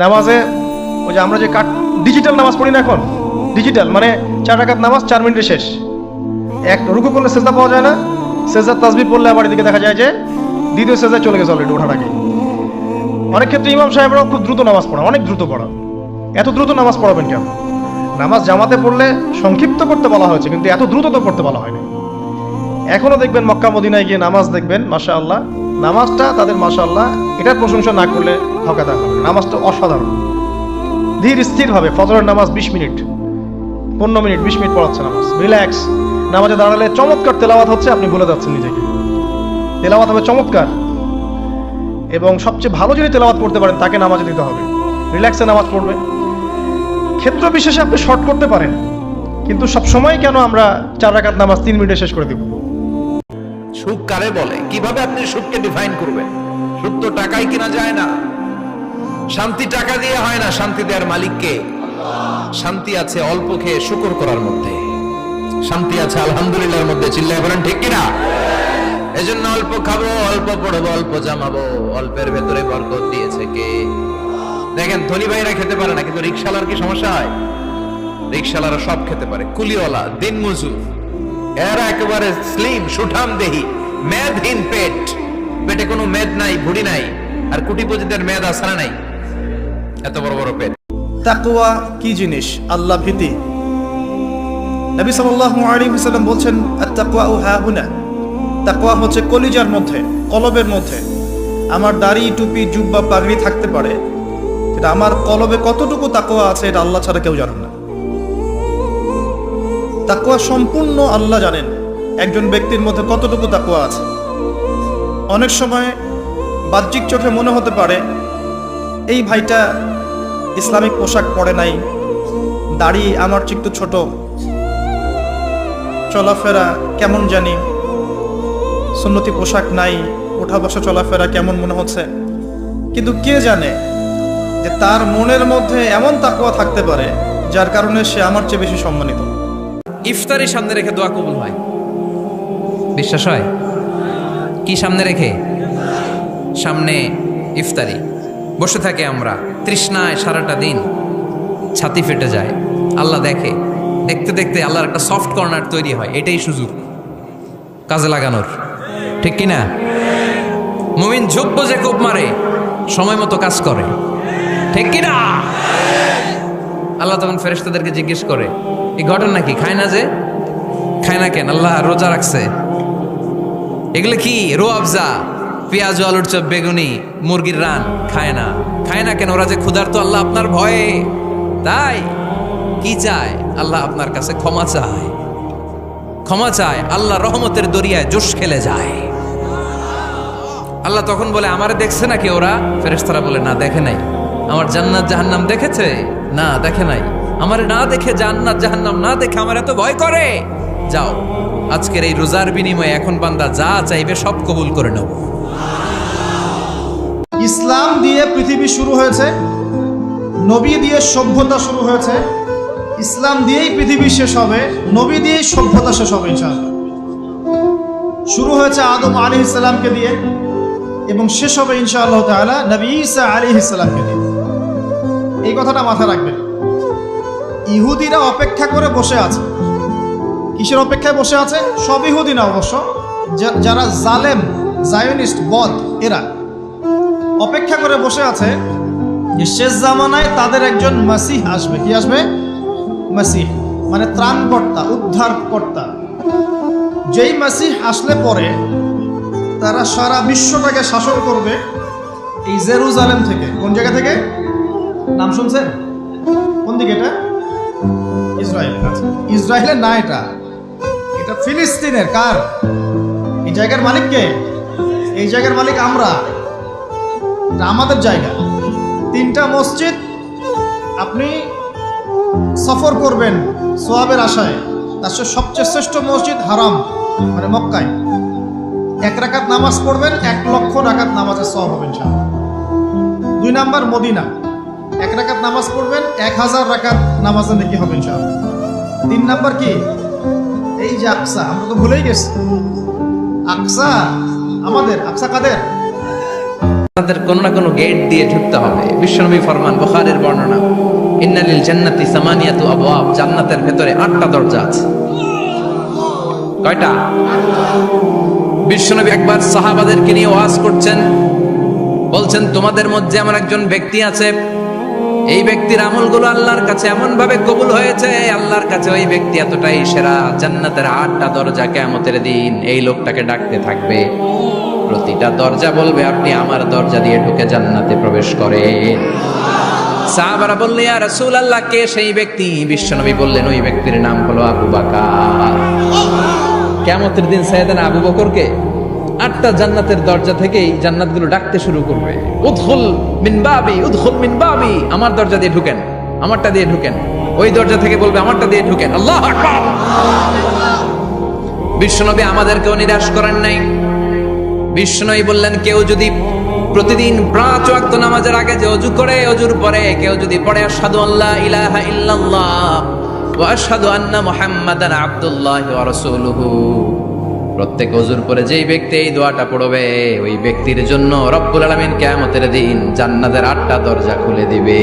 নামাজে ওই যে আমরা যে ডিজিটাল নামাজ পড়ি না এখন, ডিজিটাল মানে 4 রাকাত নামাজ 4 মিনিটে শেষ। এক রুকু করলে সেজদা পাওয়া যায় না, সেজদার তাসবিহ পড়লে আবার এদিকে দেখা যায় যে দ্বিতীয় সেজদায় চলে গেছে অলরেডি ওঠার আগে। অনেক ক্ষেত্রে ইমাম সাহেবরাও খুব দ্রুত নামাজ পড়া, অনেক দ্রুত পড়া। এত দ্রুত নামাজ পড়াবেন কেন? নামাজ জামাতে পড়লে সংক্ষিপ্ত করতে বলা হয়েছে, কিন্তু এত দ্রুত তো পড়তে বলা হয়নি। এখনো দেখবেন মক্কা মদিনায় গিয়ে নামাজ দেখবেন, মাশাআল্লাহ নামাজটা তাদের মাশাআল্লাহ এটার প্রশংসা না করলে ঠকাতে হবে। নামাজটা অসাধারণ, ধীর স্থির ভাবে ফজরের নামাজ 20 মিনিট 15 মিনিট 20 মিনিট পড়াচ্ছে নামাজ, রিল্যাক্স। নামাজে দাঁড়ালে চমৎকার তেলাওয়াত হচ্ছে, আপনি ভুলে যাচ্ছেন নিজেকে। তেলাওয়াত হবে চমৎকার, এবং সবচেয়ে ভালো যদি তেলাওয়াত করতে পারেন তাকে নামাজে দিতে হবে। রিল্যাক্সে নামাজ পড়বে। ক্ষেত্র বিশেষে আপনি শর্ট করতে পারেন, কিন্তু সব সময় কেন আমরা 4 রাকাত নামাজ 3 মিনিটে শেষ করে দিব? সুখ কারে বলে? কিভাবে আপনি সুখকে ডিফাইন করবেন? সুখ তো টাকায় কিনা যায় না, শান্তি টাকা দিয়ে হয় না, শান্তি দেওয়ার মালিককে। শান্তি আছে অল্প খেয়ে শুকর করার মধ্যে, শান্তি আছে আলহামদুলিল্লাহর মধ্যে। চিল্লায় বলেন ঠিক কিনা? এজন্য অল্প খাবো, অল্প পড়বো, অল্প জামাবো, অল্পের ভেতরে বরকত দিয়েছে কে? দেখেন ধনী ভাইরা খেতে পারে না, কিন্তু রিকশালার কি সমস্যা হয়? রিকশালারা সব খেতে পারে। কুলিওয়ালা, দিন মজুর, এরা একেবারে স্লিম সুঠাম দেহি, মেদহীন পেট, পেটে কোনো মেদ নাই, ভুড়ি নাই। আর কোটিপতিদের মেদ আসারা নাই, এত বড় বড় পেট। তাকওয়া কি জিনিস? আল্লাহ ভীতি। নবী সাল্লাল্লাহু আলাইহি ওয়াসাল্লাম বলছেন, আত-তাকওয়া হাহুনা। তাকওয়া হচ্ছে কলিজার মধ্যে, কলবের মধ্যে। আমার দাড়ি, টুপি, জুব্বা, পাগড়ি থাকতে পারে, কিন্তু আমার কলবে কতটুকু তাকওয়া আছে এটা আল্লাহ ছাড়া কেউ জানেন না। তাকওয়া সম্পূর্ণ আল্লাহ জানেন একজন ব্যক্তির মধ্যে কতটুকু তাকওয়া আছে। অনেক সময় বাহ্যিক চোখে মনে হতে পারে এই ভাইটা ইসলামিক পোশাক পরে নাই, দাড়ি আমার চেয়ে একটু ছোট, চলাফেরা কেমন জানি, সুন্নতি পোশাক নাই, ওঠা বসা চলাফেরা কেমন মনে হচ্ছে। কিন্তু কে জানে যে তার মনের মধ্যে এমন তাকওয়া থাকতে পারে যার কারণে সে আমার চেয়ে বেশি সম্মানিত। ইফতারি সামনে রেখে দোয়া কবুল হয়, বিশ্বাস হয়? কি সামনে রেখে? সামনে ইফতারি, বসে থাকে আমরা তৃষ্ণায় সারাটা দিন, ছাতি ফেটে যায়। আল্লাহ দেখে, দেখতে দেখতে আল্লাহর একটা সফট কর্নার তৈরি হয়। এটাই সুযোগ কাজে লাগানোর, ঠিক কিনা? মুমিন যোগ্য যে কোপ মারে, সময় মতো কাজ করে, ঠিক কিনা? আল্লাহ তখন ফেরেশতাদেরকে জিজ্ঞেস করে, এই ঘটনা কি? খায় না যে? খায় না কেন? আল্লাহ রোজা রাখছে। এগুলো কি? রো আফজা, পেঁয়াজ, আলুর চপ, বেগুনি, মুরগির রান খায় না। খায় না কেন? ওরা যে ক্ষুধার্ত, আল্লাহ আপনার ভয়ে। তাই কি চায়? আল্লাহ আপনার কাছে ক্ষমা চায়, ক্ষমা চায়। আল্লাহ রহমতের দরিয়ায় জোশ খেলে যায়। আল্লাহ তখন বলে, আমারে দেখছে নাকি ওরা? ফেরেশতারা বলে, না দেখে নাই। আমার জান্নাত জাহান্নাম দেখেছে? না দেখে নাই। আমারে না দেখে, জান্নাত জাহান্নাম না দেখে আমার এত ভয় করে। যাও, আজকের এই রোজার বিনিময়ে এখন বান্দা যা চাইবে সব কবুল করে নেব। ইসলাম দিয়ে পৃথিবী শুরু হয়েছে, নবী দিয়ে সভ্যতা শুরু হয়েছে। ইসলাম দিয়েই পৃথিবী শেষ হবে, নবী দিয়েই সভ্যতা শেষ হবে ইনশাআল্লাহ। শুরু হয়েছে আদম আলাইহিস সালামকে দিয়ে, এবং শেষ হবে ইনশাআল্লাহ তাআলা নবী ঈসা আলাইহিস সালামকে দিয়ে। এই কথাটা মাথায় রাখবেন। ইহুদিরা অপেক্ষা করে বসে আছে। কিসের অপেক্ষায় বসে আছে? সব ইহুদি না অবশ্য, যারা জালেম, জায়নিস্ট, বদ, এরা অপেক্ষা করে বসে আছে যে শেষ জামানায় তাদের একজন মাসিহ আসবে। কি আসবে? মাসিহ মানে ত্রাণকর্তা, উদ্ধারকর্তা। যেই মাসিহ আসলে পরে তারা সারা বিশ্বটাকে শাসন করবে এই জেরুজালেম থেকে। কোন জায়গা থেকে? নাম শুনছেন? কোন দিকে এটা? ইসরায়েল। ইসরায়েলের না, এটা এটা ফিলিস্তিনের। কার? এই জায়গার মালিক কে? এই জায়গার মালিক আমরা, এটা আমাদের জায়গা। 3টা মসজিদ আপনি সফর করবেন সোয়াবের আশায়, তার সবচেয়ে শ্রেষ্ঠ মসজিদ হারাম মানে মক্কায়। 1 রাকাত নামাজ পড়বেন, 1 লক্ষ রাকাত নামাজের সওয়াব হবে ইনশাআল্লাহ। 2 নাম্বার মদিনা, 1 রাকাত নামাজ পড়বেন, 1000 রাকাত নামাজের নেকি হবে ইনশাআল্লাহ। 3 নাম্বার কি? এই যে আকসা, আমরা তো ভুলেই গেছি। আকসা আমাদের, আকসা কাদের? তাদের কোনো না কোনো গেট দিয়ে ঢুকতে হবে। বিশ্বনবী ফরমান, বুখারীর বর্ণনা, ইন্নালিল জান্নাতি সামানিয়াতু আবওয়াব, জান্নাতের ভেতরে 8টা দরজা আছে। কয়টা? বিশ্বনবী একবার সাহাবাদেরকে নিয়ে ওয়াজ করছেন, বলছেন তোমাদের মধ্যে এমন একজন ব্যক্তি আছে, এই ব্যক্তির আমলগুলো আল্লাহর কাছে এমন ভাবে কবুল হয়েছে, আল্লাহর কাছে ওই ব্যক্তি এতটাই সেরা, জান্নাতের 8টা দরজা কিয়ামতের দিন এই লোকটাকে ডাকতে থাকবে। প্রতিটা দরজা বলবে আপনি আমার দরজা দিয়ে ঢুকে জান্নাতে প্রবেশ করেন। সাহাবারা বললেন, ইয়া রাসূলুল্লাহ, কে সেই ব্যক্তি? বিশ্বনবী বললেন, ওই ব্যক্তির নাম হলো আবু বকর। কিয়ামতের দিন সাইয়েদনা আবু বকরকে 8টা জান্নাতের দরজা থেকেই জান্নাতগুলো ডাকতে শুরু করবে, উদখুল মিন বাবি, উদখুল মিন বাবি, আমার দরজা দিয়ে ঢুকেন, আমারটা দিয়ে ঢুকেন। ওই দরজা থেকে বলবে আমারটা দিয়ে ঢুকেন। আল্লাহু আকবার। বিশ্বনবী আমাদেরকেও নিরাশ করেন নাই। বিশ্বনবী বললেন, কেউ যদি প্রতিদিন 5 ওয়াক্ত নামাজের আগে যে ওযু করে, ওযুর পরে কেউ যদি পড়ে আশহাদু আল্লা ইলাহা ইল্লাল্লাহ ওয়া আশহাদু আন্না মুহাম্মাদান আবদুল্লাহি ওয়া রাসূলুহু, প্রত্যেক ওযুর পরে যেই ব্যক্তি এই দোয়াটা পড়বে, ওই ব্যক্তির জন্য রব্বুল আলামিন কিয়ামতের দিন জান্নাতের 8টা দরজা খুলে দিবে।